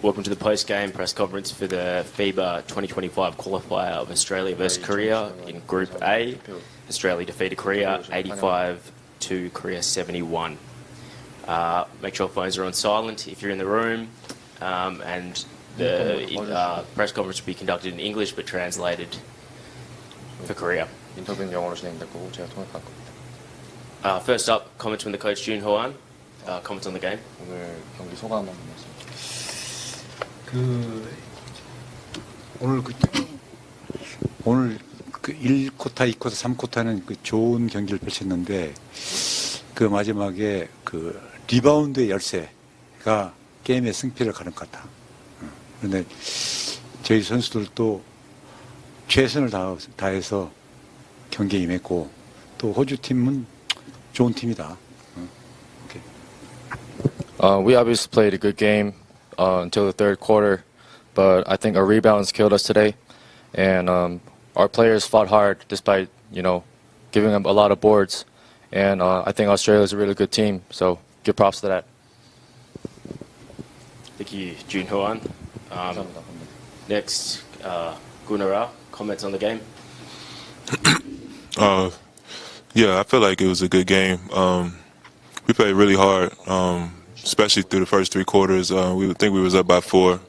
Welcome to the post-game press conference for the FIBA 2025 qualifier of Australia versus Korea in Group A. Australia defeated Korea 85 to Korea 71. Make sure phones are on silent if you're in the room, and the press conference will be conducted in English but translated for Korea. 인터뷰는 영어로 진행됐고 제가 통역할 겁니다. First up, comments from the coach Jun Ho-an. Comments on the game. 오늘 경기 소감 한번 말씀. 오늘 1쿼터, 2쿼터, 3쿼터는 좋은 경기를 펼쳤는데 그 마지막에 리바운드의 열세가 게임의 승패를 가른 것 같다. 그런데 저희 선수들도 최선을 다해서 경기에 임했고 또 호주 팀은 좋은 팀이다. We obviously played a good game until the third quarter, but I think our rebounds killed us today, and our players fought hard despite giving up a lot of boards, and I think Australia is a really good team, so give props to that. Thank you, Jun Ho-an. Next, Gunara, comments on the game. Yeah, I feel like it was a good game. We played really hard, especially through the first three quarters. We would think we was up by 4,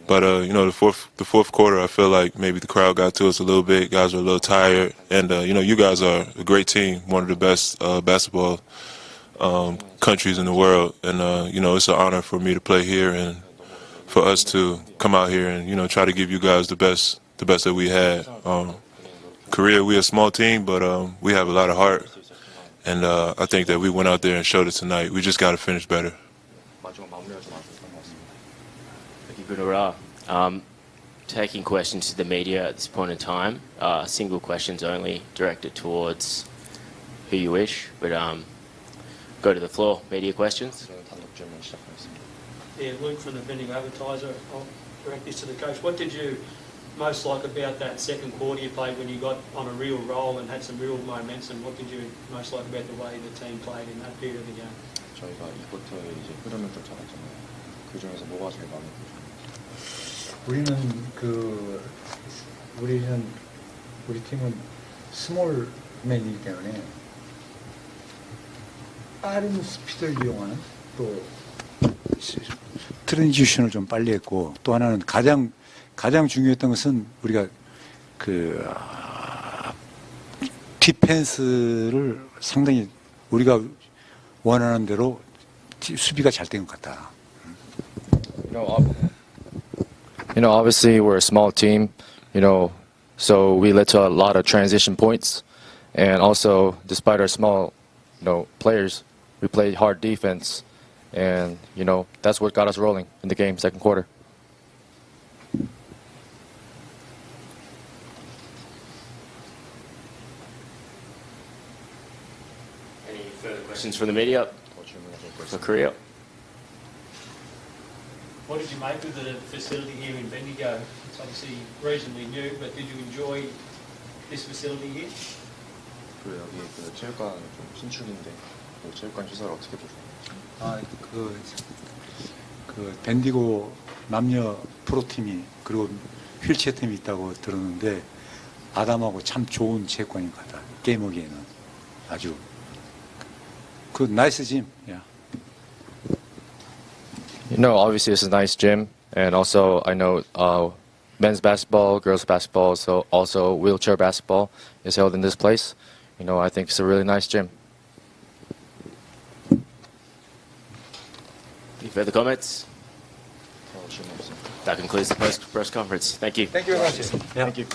but the fourth quarter, I feel like maybe the crowd got to us a little bit. Guys were a little tired, and you guys are a great team, one of the best basketball countries in the world, and it's an honor for me to play here and for us to come out here and try to give you guys the best that we had. Korea, we're a small team, but we have a lot of heart, and I think that we went out there and showed it tonight. We just got to finish better. Thank you, Gunara. Taking questions to the media at this point in time. Single questions only, directed towards who you wish, but go to the floor. Media questions. Yeah, Luke from the Vending Advertiser. I'll direct this to the coach. What did you most like about that second quarter you played when you got on a real roll and had some real momentum? What did you most like about the way the team played in that period of the game? 저희가 이 쿼터에 이제 흐름을 쫓아갔잖아요. 그 중에서 뭐가 제일 마음에 드세요? 우리 팀은 스몰맨이기 때문에 빠른 스피드를 이용하는 또 트랜지션을 좀 빨리 했고 또 하나는 가장 중요했던 것은 우리가 디펜스를 상당히 우리가 원하는 대로 수비가 잘 된 것 같다. Obviously we're a small team, so we led to a lot of transition points, and also despite our small, players, we played hard defense, and that's what got us rolling in the game, second quarter. Any further questions from the media for Korea? What did you make of the facility here in Bendigo? It's obviously reasonably new, but did you enjoy this facility here? 여기 체육관 좀 신축인데 체육관 시설 어떻게 보세요? 밴디고 남녀 프로팀이 그리고 휠체어 팀이 있다고 들었는데 아담하고 참 좋은 체육관인 것 같다. 게임하기에는 아주 나이스 짐. Yeah. Obviously it's a nice gym, and also I know men's basketball, girls basketball, so also wheelchair basketball is held in this place. I think it's a really nice gym. Any further comments? That concludes the press conference. Thank you. Thank you very much. Thank you.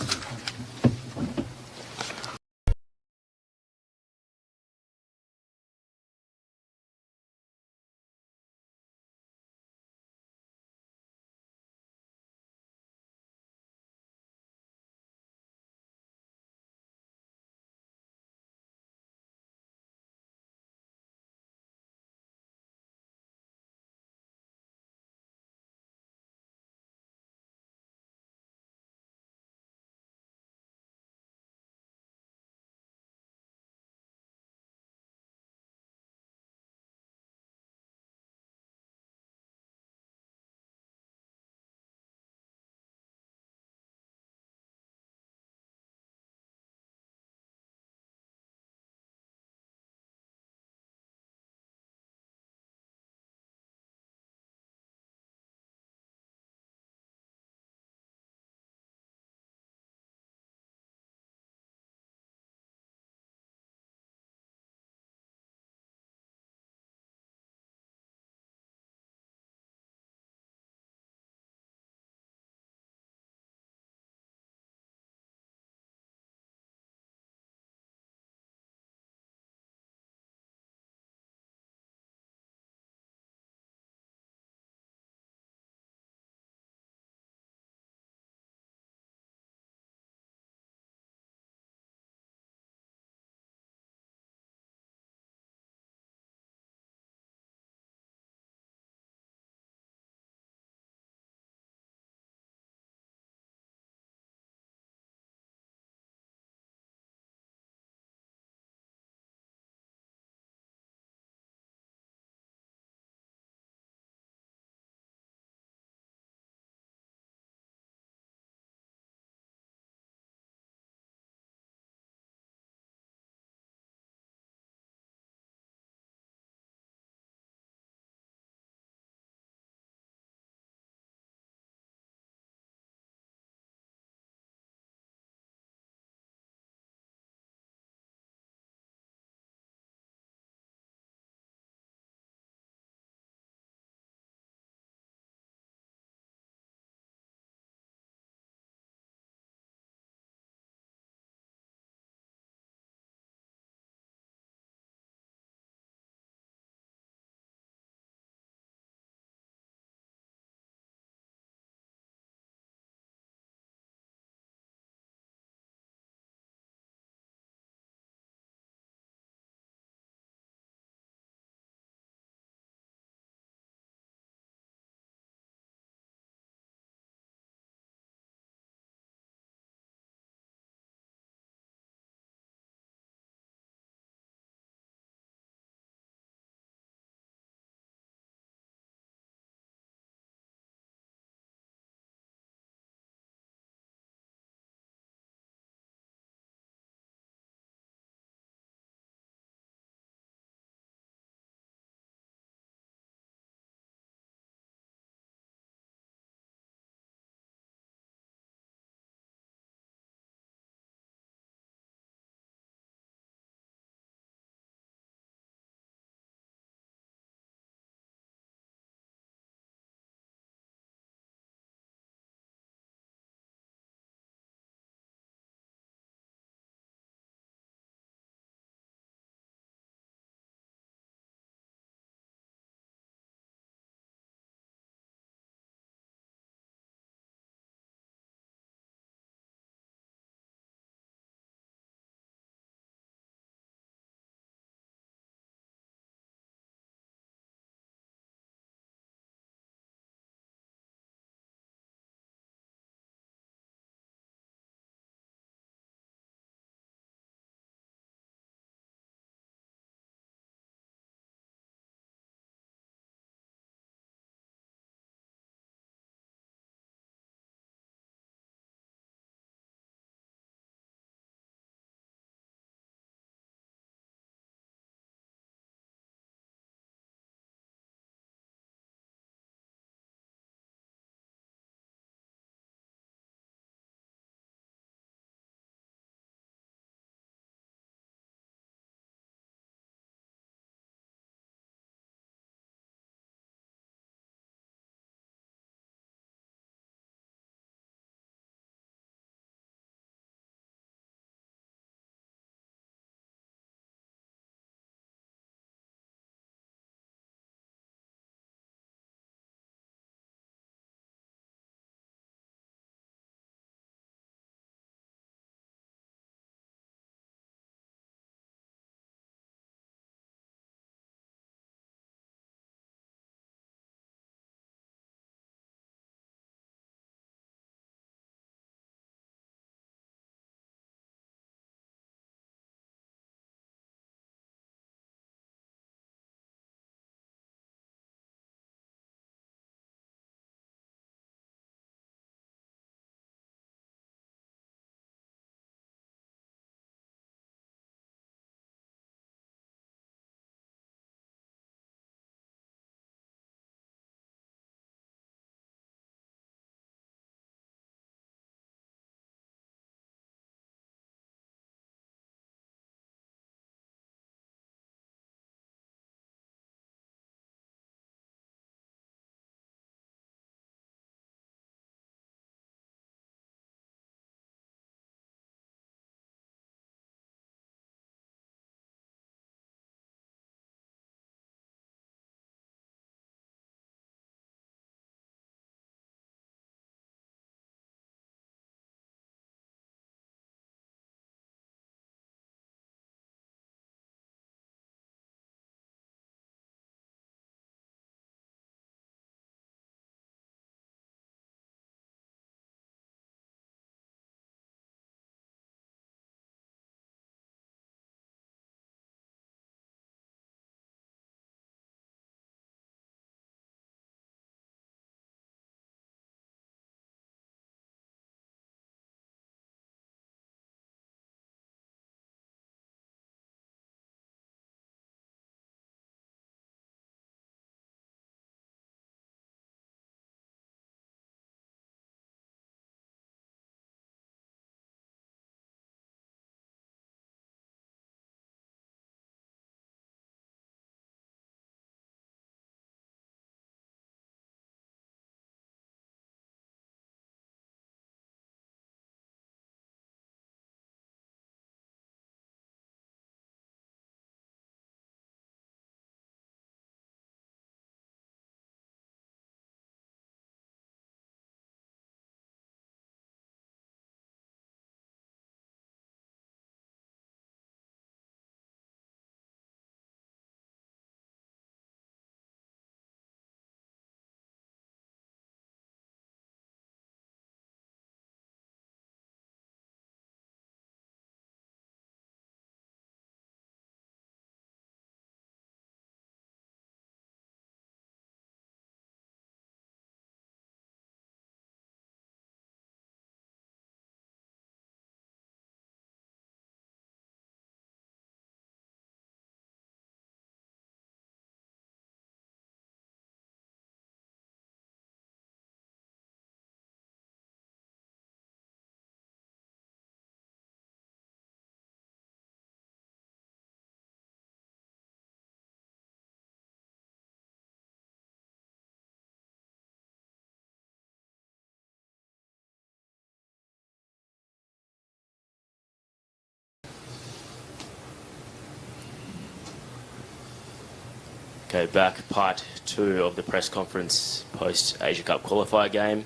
Okay, back part 2 of the press conference post Asia Cup qualifier game.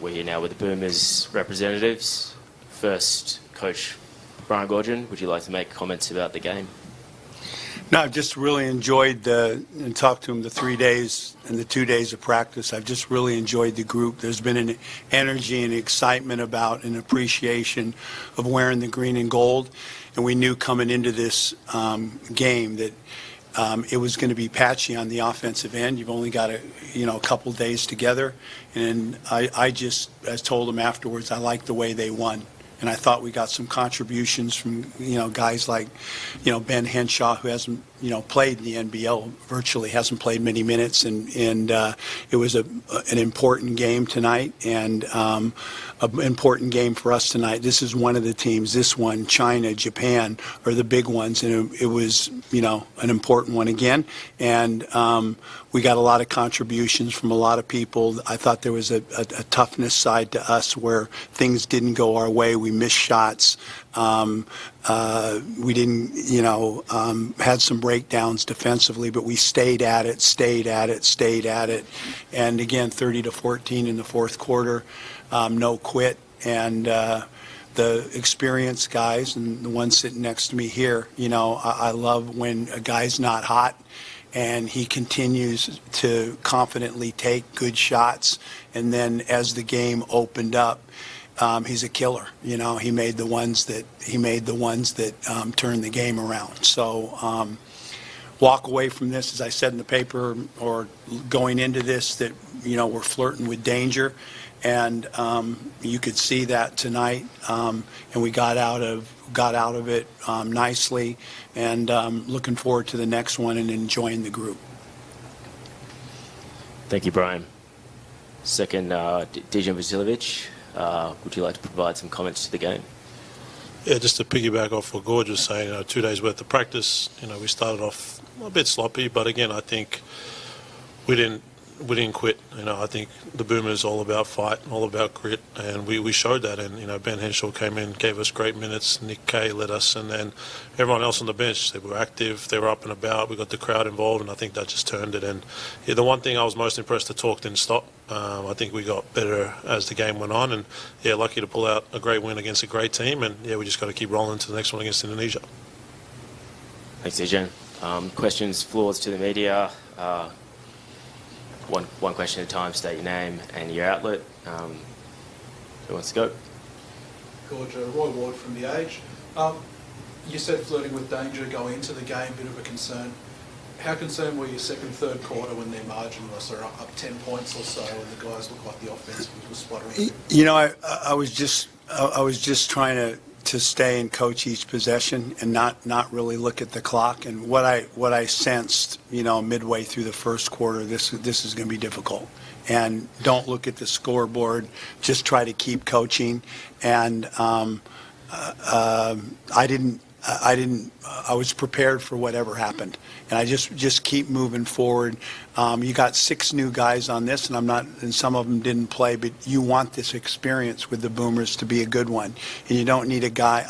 We're here now with the Boomers representatives. First, Coach Brian Gorgon, would you like to make comments about the game? No, I've just really enjoyed and talked to him the 3 days and the 2 days of practice. I've just really enjoyed the group. There's been an energy and excitement about an appreciation of wearing the green and gold. And we knew coming into this game that it was going to be patchy on the offensive end. You've only got a couple days together. And I just, as told them afterwards, I liked the way they won. And I thought we got some contributions from, guys like, Ben Henshaw, who hasn't, played in the NBL, virtually hasn't played many minutes. And it was an important game tonight and an important game for us tonight. This is one of the teams, this one, China, Japan, are the big ones. And it was, an important one again. And we got a lot of contributions from a lot of people. I thought there was a toughness side to us where things didn't go our way. We missed shots. We didn't, had some breakdowns defensively, but we stayed at it. And again, 30-14 in the fourth quarter, no quit. And the experienced guys and the one sitting next to me here, I love when a guy's not hot and he continues to confidently take good shots. And then as the game opened up, he's a killer. He made the ones that turned the game around. So walk away from this, as I said in the paper, or going into this, that we're flirting with danger, and you could see that tonight. And we got out of it nicely, and looking forward to the next one and enjoying the group. Thank you, Brian. Second, Dejan Vasiljevic. Would you like to provide some comments to the game? Yeah, just to piggyback off what Gorge was saying, 2 days worth of practice. We started off a bit sloppy, but again, I think we didn't quit. I think the Boomers all about fight, all about grit, and we showed that. And Ben Henshaw came in, gave us great minutes. Nick Kay led us, and then everyone else on the bench, they were active, they were up and about. We got the crowd involved, and I think that just turned it. And the one thing I was most impressed, the talk didn't stop. I think we got better as the game went on, and lucky to pull out a great win against a great team. And we just got to keep rolling to the next one against Indonesia. Thanks, Dejan. Questions, floors to the media. One question at a time. State your name and your outlet. Who wants to go? Gorge, Roy Ward from The Age. You said flirting with danger going into the game, bit of a concern. How concerned were you second, third quarter when their margin was up 10 points or so, and the guys looked like the offense was spluttering? I was just trying to stay and coach each possession and not really look at the clock. And what I sensed, midway through the first quarter, this is going to be difficult. And don't look at the scoreboard. Just try to keep coaching. And I was prepared for whatever happened. And I just keep moving forward. You got 6 new guys on this, and some of them didn't play, but you want this experience with the Boomers to be a good one. And you don't need a guy.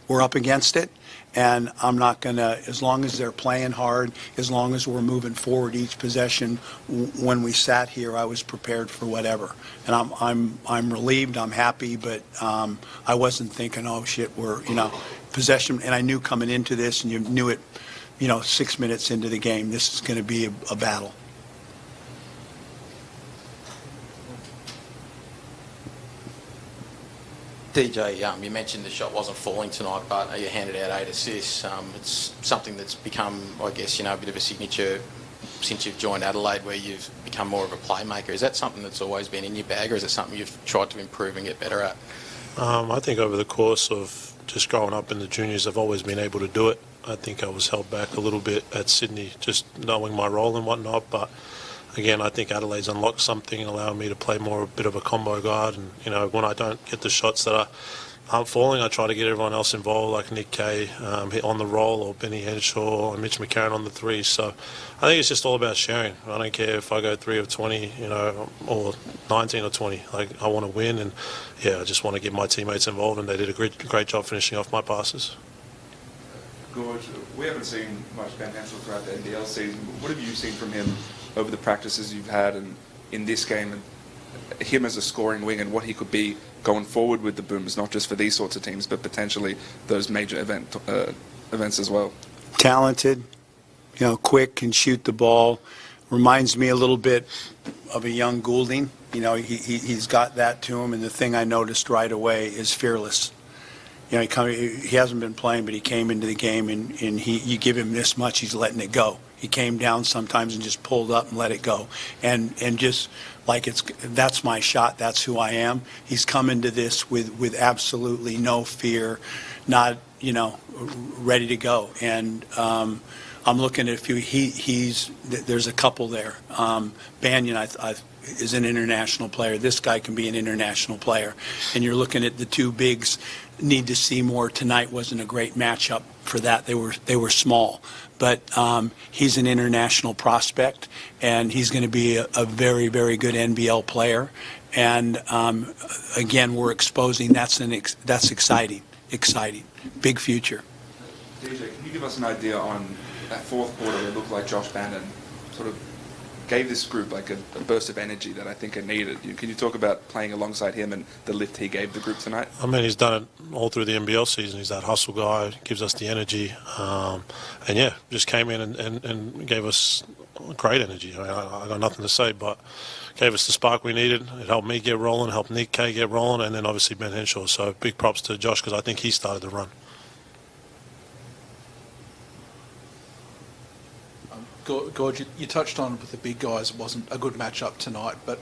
We're up against it, and I'm not going to, as long as they're playing hard, as long as we're moving forward each possession. When we sat here, I was prepared for whatever. And I'm relieved, I'm happy, but I wasn't thinking, oh shit, we're, possession. And I knew coming into this, and you knew it, 6 minutes into the game, this is going to be a battle. DJ, you mentioned the shot wasn't falling tonight, but you handed out 8 assists. It's something that's become, I guess, a bit of a signature since you've joined Adelaide, where you've become more of a playmaker. Is that something that's always been in your bag, or is it something you've tried to improve and get better at? I think over the course of just growing up in the juniors, I've always been able to do it. I think I was held back a little bit at Sydney, just knowing my role and whatnot. But again, I think Adelaide's unlocked something, allowing me to play more a bit of a combo guard. And when I don't get the shots that aren't falling, I try to get everyone else involved, like Nick Kay on the roll, or Benny Henshaw, or Mitch McCarron on the 3. So I think it's just all about sharing. I don't care if I go 3 of 20, or 19 or 20. I want to win, and I just want to get my teammates involved, and they did a great job finishing off my passes. Gorge, we haven't seen much Ben Hensel throughout the NBL season. What have you seen from him over the practices you've had and in this game, and him as a scoring wing and what he could be going forward with the Boomers, not just for these sorts of teams, but potentially those major events as well? Talented, quick, can shoot the ball. Reminds me a little bit of a young Goulding. He's got that to him, and the thing I noticed right away is fearless. He hasn't been playing, but he came into the game, and you give him this much, he's letting it go. He came down sometimes and just pulled up and let it go. And just like that's my shot, that's who I am. He's come into this with absolutely no fear, not, ready to go. And I'm looking at a few. There's a couple there. Banyan, is an international player. This guy can be an international player. And you're looking at the two bigs. Need to see more. Tonight wasn't a great matchup for that. They were small, but he's an international prospect, and he's going to be a very, very good NBL player. And again, we're exposing. That's exciting. Big future. DJ, can you give us an idea on that fourth quarter? It looked like Josh Bannon sort of gave this group like a burst of energy that I think it needed. Can you talk about playing alongside him and the lift he gave the group tonight? I mean, he's done it all through the NBL season. He's that hustle guy, gives us the energy. And yeah, just came in and gave us great energy. I got nothing to say, but gave us the spark we needed. It helped me get rolling, helped Nick Kay get rolling, and then obviously Ben Henshaw. So big props to Josh, because I think he started the run. Gorge, you touched on with the big guys, it wasn't a good matchup tonight, but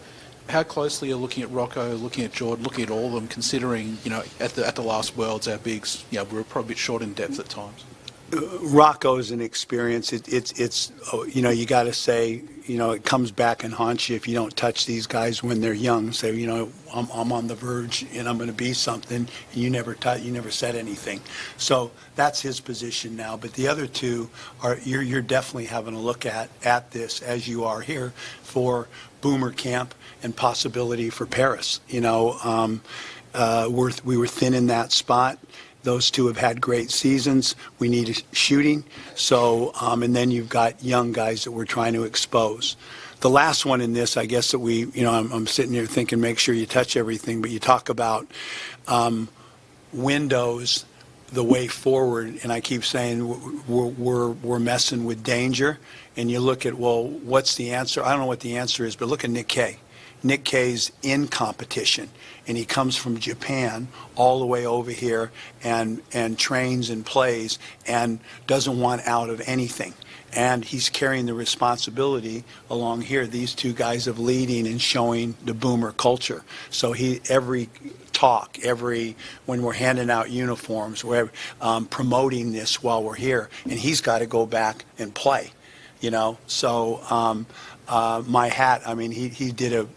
how closely are you looking at Rocco, looking at Jordan, looking at all of them, considering, at the last Worlds, our bigs, we were probably a bit short in depth at times? Rocco's an experience. It's you got to say, it comes back and haunts you if you don't touch these guys when they're young. Say, I'm on the verge and I'm going to be something. And you never said anything. So that's his position now. But the other two you're definitely having a look at this as you are here for Boomer Camp and possibility for Paris. We were thin in that spot. Those two have had great seasons. We need shooting. So, and then you've got young guys that we're trying to expose. The last one in this, I guess that I'm sitting here thinking, make sure you touch everything, but you talk about windows, the way forward, and I keep saying we're messing with danger. And you look at, well, what's the answer? I don't know what the answer is, but look at Nick Kay. Nick Kay's in competition, and he comes from Japan all the way over here and trains and plays and doesn't want out of anything. And he's carrying the responsibility along here, these two guys, of leading and showing the Boomer culture. So every talk, when we're handing out uniforms, we're promoting this while we're here, and he's got to go back and play, So my hat, I mean, he did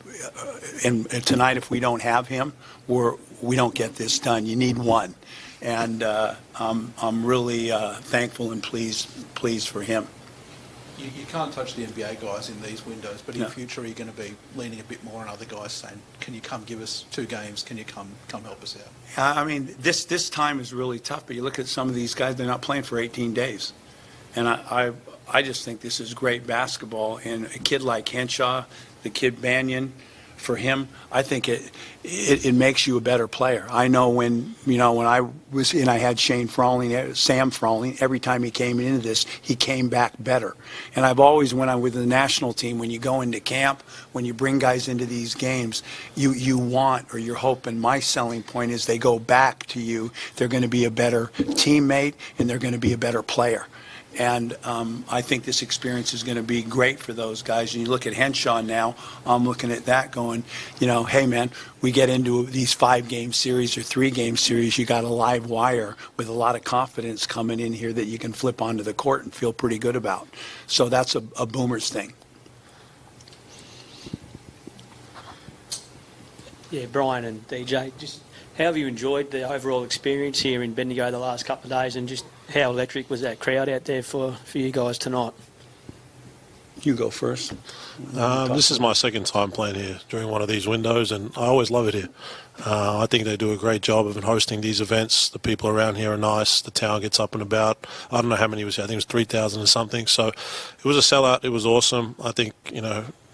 and tonight if we don't have him, we don't get this done. You need one. And I'm really thankful and pleased for him. You can't touch the NBA guys in these windows, but in future are you going to be leaning a bit more on other guys saying, can you come give us 2 games, can you come help us out? I mean, this time is really tough, but you look at some of these guys, they're not playing for 18 days. And I just think this is great basketball, and a kid like Henshaw, the kid Banyan, for him, I think it makes you a better player. I know when I was in, I had Sam Frawling, every time he came into this, he came back better. And I've always, when I'm with the national team, when you go into camp, when you bring guys into these games, you want, or you're hoping, my selling point is they go back to you, they're going to be a better teammate, and they're going to be a better player. And I think this experience is going to be great for those guys. And you look at Henshaw now, I'm looking at that going, hey, man, we get into these 5-game series or 3-game series, you got a live wire with a lot of confidence coming in here that you can flip onto the court and feel pretty good about. So that's a Boomers thing. Yeah, Brian and DJ, just how have you enjoyed the overall experience here in Bendigo the last couple of days, and just how electric was that crowd out there for you guys tonight? You go first. This is my second time playing here during one of these windows, and I always love it here. I think they do a great job of hosting these events. The people around here are nice. The town gets up and about. I don't know how many was here. I think it was 3,000 or something. So it was a sellout. It was awesome. I think,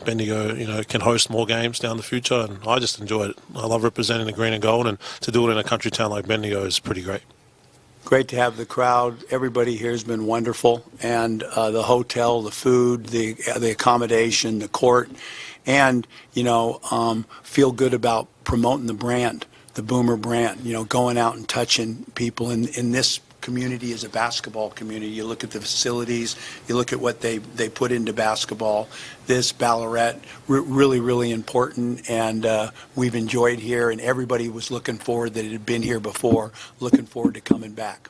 Bendigo, can host more games down the future, and I just enjoyed it. I love representing the green and gold, and to do it in a country town like Bendigo is pretty great. Great to have the crowd. Everybody here has been wonderful, and the hotel, the food, the accommodation, the court, and feel good about promoting the brand, the Boomer brand. Going out and touching people in this community is a basketball community. You look at the facilities, you look at what they put into basketball. This Ballarat, really, really important, and we've enjoyed here, and everybody was looking forward that it had been here before, looking forward to coming back.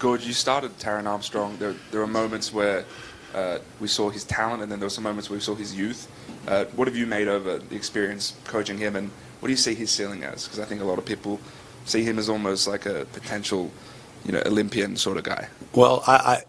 George, you started Taron Armstrong. There were moments where we saw his talent, and then there were some moments where we saw his youth. What have you made over the experience coaching him, and what do you see his ceiling as? Because I think a lot of people see him as almost like a potential, Olympian sort of guy. Well,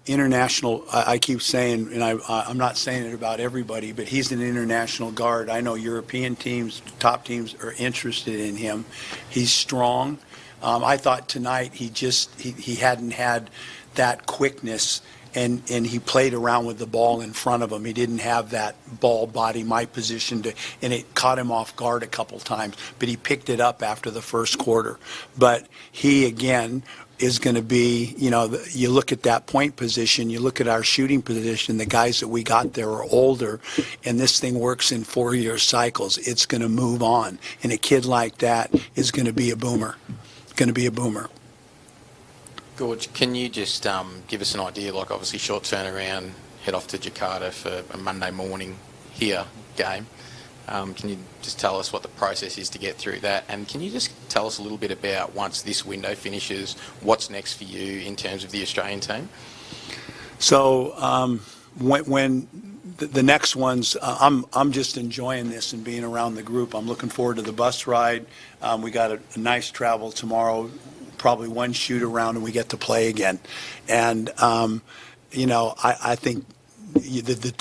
international, I keep saying, and I'm not saying it about everybody, but he's an international guard. I know European teams, top teams are interested in him. He's strong. I thought tonight he hadn't had that quickness, and he played around with the ball in front of him. He didn't have that ball body, my position, and it caught him off guard a couple times. But he picked it up after the first quarter. But he, again, is going to be, you look at that point position, you look at our shooting position, the guys that we got there are older, and this thing works in 4-year cycles. It's going to move on. And a kid like that is going to be a boomer. Going to be a boomer. George, can you just give us an idea, like obviously short turnaround, head off to Jakarta for a Monday morning here game. Can you just tell us what the process is to get through that? And can you just tell us a little bit about, once this window finishes, what's next for you in terms of the Australian team? So when the next ones, I'm just enjoying this and being around the group. I'm looking forward to the bus ride. We got a nice travel tomorrow, probably one shoot around, and we get to play again. And I think the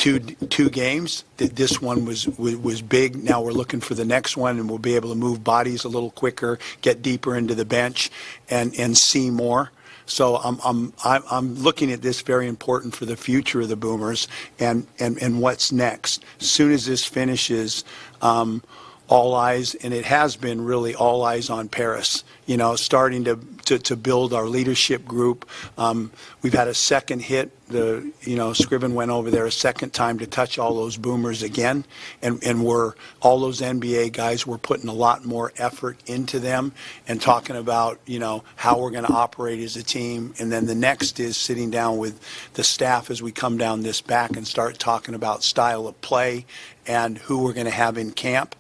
two games, this one was big. Now we're looking for the next one, and we'll be able to move bodies a little quicker, get deeper into the bench, and see more. So I'm looking at this very important for the future of the Boomers and what's next. As soon as this finishes, all eyes, and it has been really all eyes on Paris, starting to build our leadership group. We've had a second hit. Scriven went over there a second time to touch all those Boomers again, and all those NBA guys were putting a lot more effort into them and talking about, how we're going to operate as a team. And then the next is sitting down with the staff as we come down this back and start talking about style of play and who we're going to have in camp.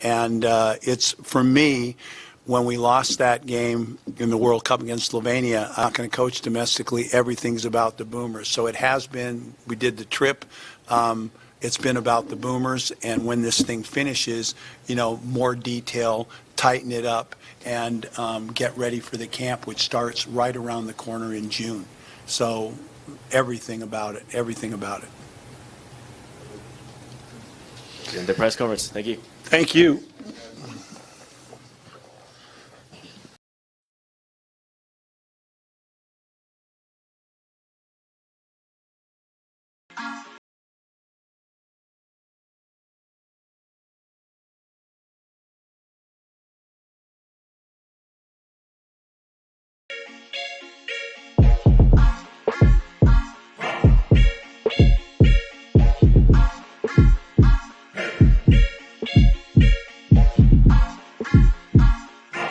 And it's, for me, when we lost that game in the World Cup against Slovenia, I'm not going to coach domestically. Everything's about the Boomers. So it has been. We did the trip. It's been about the Boomers. And when this thing finishes, more detail, tighten it up, and get ready for the camp, which starts right around the corner in June. So everything about it, everything about it. In the press conference. Thank you. Thank you.